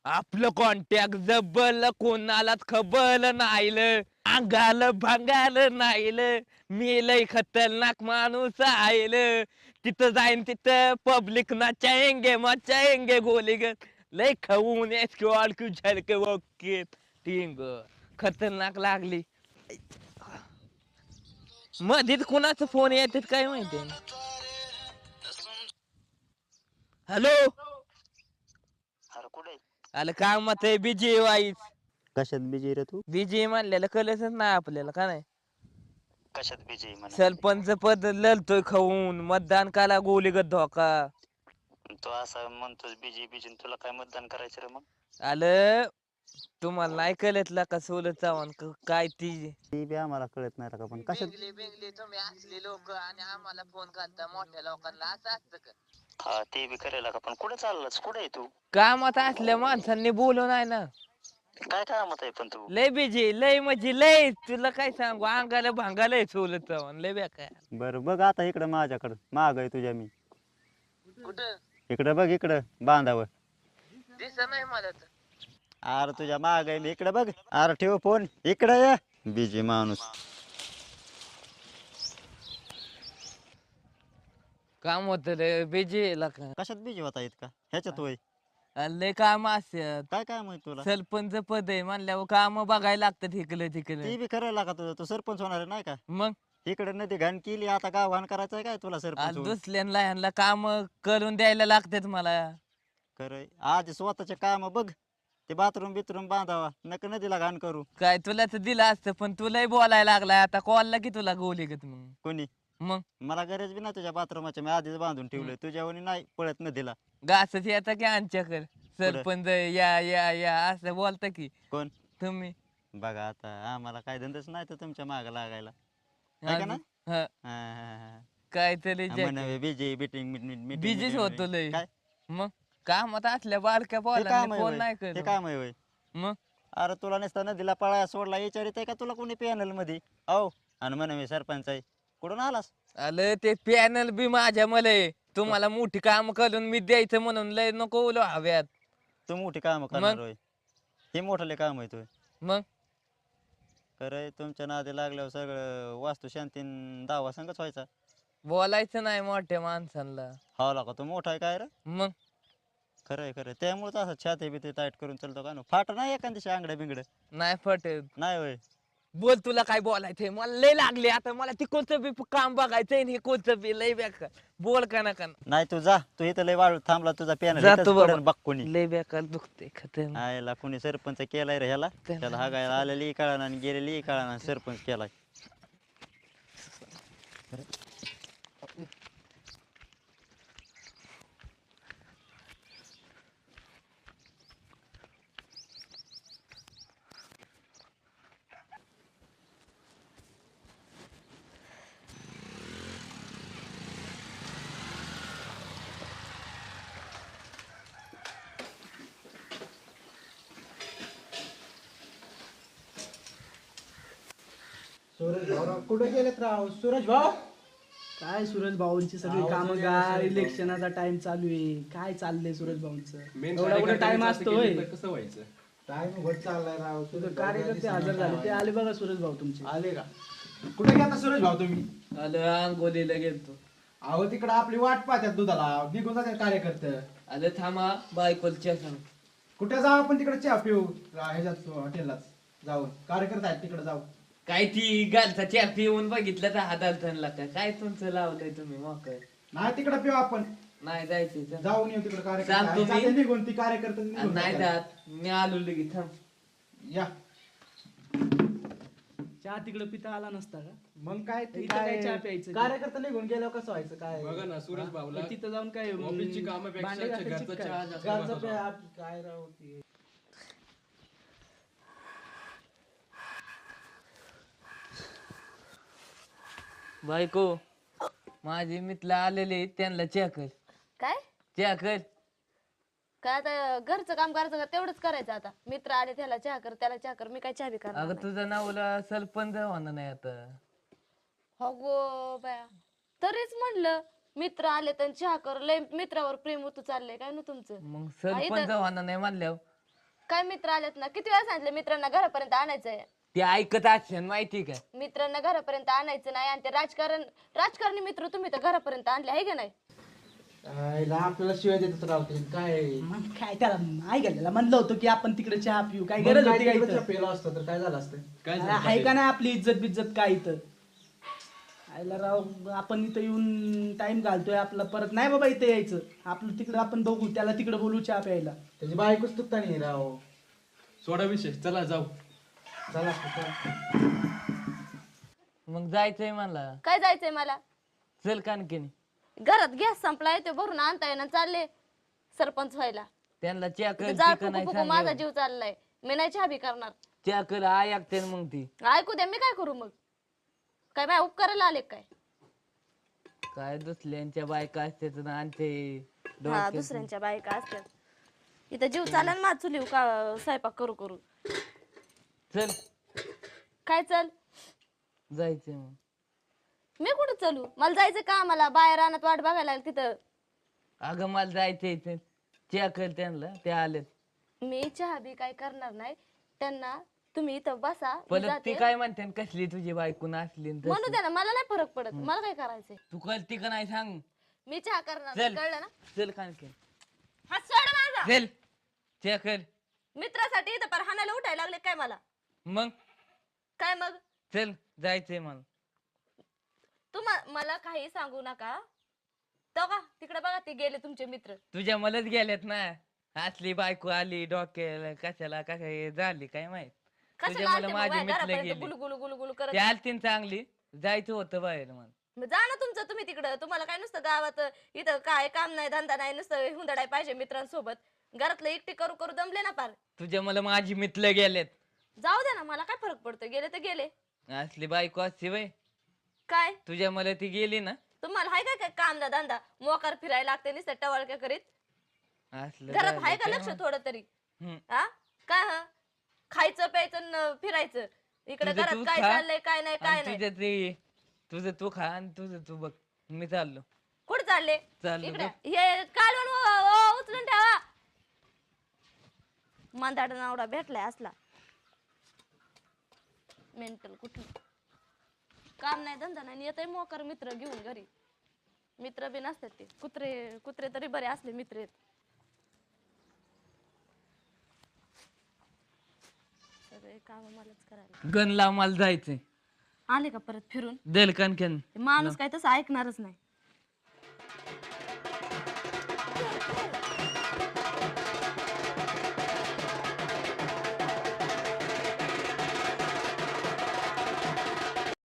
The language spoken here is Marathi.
आपलं कॉन्टॅक्ट जबल कोणालाच खबल नाहील अंगाल भांगाल नाहील मी लय खतरनाक माणूस आईल तिथं जाईन तिथं पब्लिक मचाएंगे गोली ग लय खाऊन स्क्वॉड की झलके ओके टिंग खतरनाक लागली मधीच कुणाचा फोन येतात काय माहिती हॅलो अरे कुठे आलं कामात आहे बिजी वाईस कशात बिजी रे तू? बिजी म्हणलेलं कळलंच नाही आपल्याला का नाही कशात बिजी म्हणा सरपंच पद लढतोय खाऊन मतदान काला गोलीगत धोका तू असं म्हणतोस बिजी बिजी तुला काय मतदान करायचं रे मग आलं तुम्हाला नाही कळतला का सोलत चव्हाण काय ती ती बी आम्हाला कळत नाही का पण कशात बेंगली तुम्ही असले लोक आणि आम्हाला फोन करता मोठ्या लोकांना असं असतं का हा ते बी करायला का पण कुठे चाललास कुठे आहे तू कामात असल्या माणसांनी बोलू नाही ना काय कामात आहे पण तू लय बिजी लय म्हणजे लय तुला काय सांगू अंगाला भांगालय सोलत चव्हाण लय बेकार बरं बघ आता इकडं माझ्याकडं माग आहे तुझ्या मी कुठं इकडं बघ इकडं बांधावर दिस नाही मला तर अरे तुझ्या माग आहे मी इकडं बघ अरे ठेव फोन इकडं ये बिजी माणूस काम होत रे बिजी का कशात बिजी होता इतका ह्याच्यात होय लय काम असतात काय काय माहित तुला सरपंच पद आहे म्हणल्यावर काम बघायला लागतात इकडे तिकडे ती बी करायला का तुझं तू सरपंच होणार आहे नाही का मग इकडे नदी घाण केली आता गाव घाण करायचंय काय तुला सरपंच होऊन? दुसऱ्यांना ह्यांना काम करून द्यायला लागतात मला खरंय आज स्वतःचे काम बघ ते बाथरूम बिथरूम बांधावा नका नदीला घाण करू काय तुला तर दिलं असतं पण तुलाही बोलायला लागलाय आता कॉलला की तुला गोली गत मग कोणी मग मला गरज बी ना तुझ्या बाथरूमाच्या मी आधीच बांधून ठेवलंय तुझ्यावणी नाही पळत नदीला घासच येता की आमच्याकडे सरपंच या या या असं बोलता की कोण तुम्ही बघा आता आम्हाला काय धंदाच नाही तर तुमच्या माग लागायला है का ना हा, काहीतरी बिजी बिटिंग बिजीच होतो लय काय मग कामात असल्या बारक्या ते बोला काम आहे फोन होय. नाही ते करत काम आहे होय. मग अरे तुला नसता नदीला पळाया सोडला विचारित आहे का तुला कोणी पॅनल मध्ये औ आणि म्हण मी सरपंच आहे कुठून आलास आलं ते पॅनल बी माझ्या मला तुम्हाला मोठी काम करून मी द्यायचं म्हणून लय नको बोलू हव्यात तू मोठी काम करणार होय हे मोठले काम आहे तुय मग खरंय तुमच्या नादी लागल्यावर सगळं वास्तू शांतीन दावा संगच व्हायचा बोलायचं नाही मोठ्या माणसांना हा लागा तू मोठा आहे काय रे मग खरंय खरं त्यामुळेच असं छाती बिती टाईट करून चालतो का नो फाट नाही एखाद दिवशी आंगड्या बिंगड नाही पटत नाही होय बोल तुला काय बोलायचंय मला लय लागले आता मला ते कोणतं बी काम बघायचंय हे कोणतं बी लय बेकार बोल का ना नाही तू जा तू इथं लय वाळू थांबला तुझा पॅनल जातो बाबा बघ कोणी लय बेकार दुखते खतर आयला कोणी सरपंच केलाय रे ह्याला त्याला हागायला आलेली कळाना आणि गेलेली कळाना सरपंच केलाय सूरज भाऊ कुठे गेलेत राव सूरज भाऊ काय सूरज भाऊंची सगळी कामं काय इलेक्शनाचा टाइम चालू आहे काय चाललंय सूरज भाऊंचं एवढा कुठे टाइम असतो होय कसं व्हायचं टाइम होत चाललाय राव तुझं कार्यकर्ते हजर झाले ते आले बघा सूरज भाऊ तुमचे आले का कुठे गेला सूरज भाऊ तुम्ही आलं अंगोलीला गेलतो अहो तिकडे आपली वाट पाहतात दुधाला निघून जातात कार्यकर्ते आलं थांबा बायकोलच्या सांग कुठे जाऊ आपण तिकडे चहा पिऊ ह्याच्यात हॉटेललाच जाऊ कार्यकर्ते आहेत तिकडे जाऊ काय ती गालचा चहा पिऊन बघितलं तर हातात धनला काय तुमचं लावलंय तुम्ही मोकळ नाही तिकडे पिऊ आपण नाही जायचं जाऊन येऊ तिकडे सांगतो कार्यकर्ते मी. जाते निघून ती कार्यकर्ते निघून नाही जातात. जात मी आलो लगेच थांब या चहा तिकडे पिता आला नसता का मग काय ते इथं काय चहा प्यायचं? कार्यकर्ता निघून गेल्यावर कसं व्हायचं काय बघा ना सूरज भाऊला तिथं जाऊन काय ऑफिसची कामापेक्षा भांडे घासायची घरचा काय? चहा जास्त घरचं महत्त्वाचा. पे आप- काय राव ते बायको माझे मित्र आलेले त्यांना चहा कर काय चहा कर काय आता घरचं काम करायचं का तेवढंच करायचं आता मित्र आले त्याला चहा कर त्याला चहा कर मी काय चहा बी करणार अगं नाही. तुझं नावला सरपंच होणार नाही आता हो गो बाया तरीच म्हणलं मित्र आले तर चहा कर लय मित्रावर प्रेम होतं चाललंय काय ना तुमचं मग सरपंच होणार नाही म्हणल्यावर काय मित्र आलेत ना, किती वेळा सांगितलं मित्रांना घरापर्यंत आणायचंय. ते ऐकत असेल माहिती का? मित्रांना घरापर्यंत आणायचं नाही आणि ते राजकारणी मित्र तुम्ही तर घरापर्यंत आणले आहे का नाही. आपल्याला शिवाय देतात राहते काय मग काय त्याला नाही गेलेला म्हणलं होतं की आपण तिकडे चहा पिऊ, काय गरज होती काय इथं? पेला असतं तर काय झालं असतं? आहे का नाही आपली इज्जत बिज्जत काय इथं? आयला राव, आपण इथं येऊन टाइम घालतोय आपला, परत नाही बाबा इथे यायचं. आपलं तिकडं आपण बघू, त्याला तिकडे बोलू चहा प्यायला. त्याची बायकोच तुकता नाही राव. सोडा विषय, चला जाऊ. चला मग जायचंय मला. काय जायचंय मला? चल कानकिनी. घरात गॅस संपलाय, ते भरून आणता येईना, चालले सरपंच व्हायला. त्यांना चहा कर जाळ ती का नाही फुकू फुकू माझा सांग. जीव चाललाय. मी नाही चहा बी करणार. चहा कर ऐकते मग ती. ऐकू द्या, मी काय करू मग? काय माझ्या उपकाराला आले काय? काय दुसऱ्यांच्या बायका असते तर आणते हा, डोक्यात. दुसऱ्यांच्या बायका असतात. इथं जीव चालेल माझ चुलीव का स्वयंपाक करू करू. चल काय चल? जायचंय मग. मी कुठं चलू? मला जायचं का? मला बाहेर रानात वाट बघायला लागली तिथं. अगं मला जायचंय इथे. चहा कर त्यांना, ते आलेत. मी चहा बी काय करणार नाही त्यांना. तुम्ही इथं बसा, मी परत जाते. ती काय म्हणते न कसली तुझी बायको असली न तशी. म्हणू द्या ना, मला नाही फरक पडत. मला काय करायचंय? तू कळती का नाही सांग. मी चहा करणार चल. नाही, कळलं ना? चल कानकिनी. हा सोड माझा. चल चहा कर. मित्रासाठी इथं पर हाणायला उठायला लागले काय मला? मग काय मग? चल जायचंय मला. मला काही सांगू नका. तो का तिकडे बघा, ते गेले तुमचे मित्र. तुझ्या मलाच गेल्यात ना. असली बायको आली डोक्याला, कशाला काय झाली काय माहित. कशाला तुझ्या मला आलते मग माझे बाहेर मित्र घरापर्यंत गेले. गुलू गुलू गुलू गुलू करत? ते आलतीन चांगली. जायचं होतं बाहेर मला. मग जा ना तुमचं तुम्ही तिकडं. तुम्हाला काय नुसतं गावात इथं काय काम नाही, धंदा नाही, नुसतं हुंदडाय पाहिजे मित्रांसोबत. घरातलं एकटी करू करू दमले ना पार. तुझ्या मला माझी मित्र गेलेत. जाऊ दे ना, मला काय फरक पडतो? गेले तर गेले. असली बायको असते वय. काय तुझ्या मला ती गेली ना. तुम्हाला हाय काय काय काम ना धंदा? मोकार फिरायला लागते नुसतं टवाळक्या करीत. असलं घरात झालं हाय का काय लक्ष मग. थोडं तरी? हम्म. हा काय? हा खायचं प्यायचं न फिरायचं. इकडे तुझं घरात तू काय खा, चाललंय काय नाही काय आणि नाही. तुझं ते तुझं तू खा आणि तुझं तू बघ. मी चाललो. कुठे चालले? चाललो इकडे बघ. हे काढून उचलून ठेवा. मांदाड नावडा भेटलाय असला मेंटल. कुठे काम नाही धंदा नाही, येतय मोकार मित्र घेऊन घरी. मित्र बी नसतात ते. कुत्रे कुत्रे तरी बरे असले मित्र आहेत. सगळे काम मलाच करायला. गण लाव मला जायचंय. आले का परत फिरून? दल कणकण. ते माणूस काय तसं ऐकणारच नाही.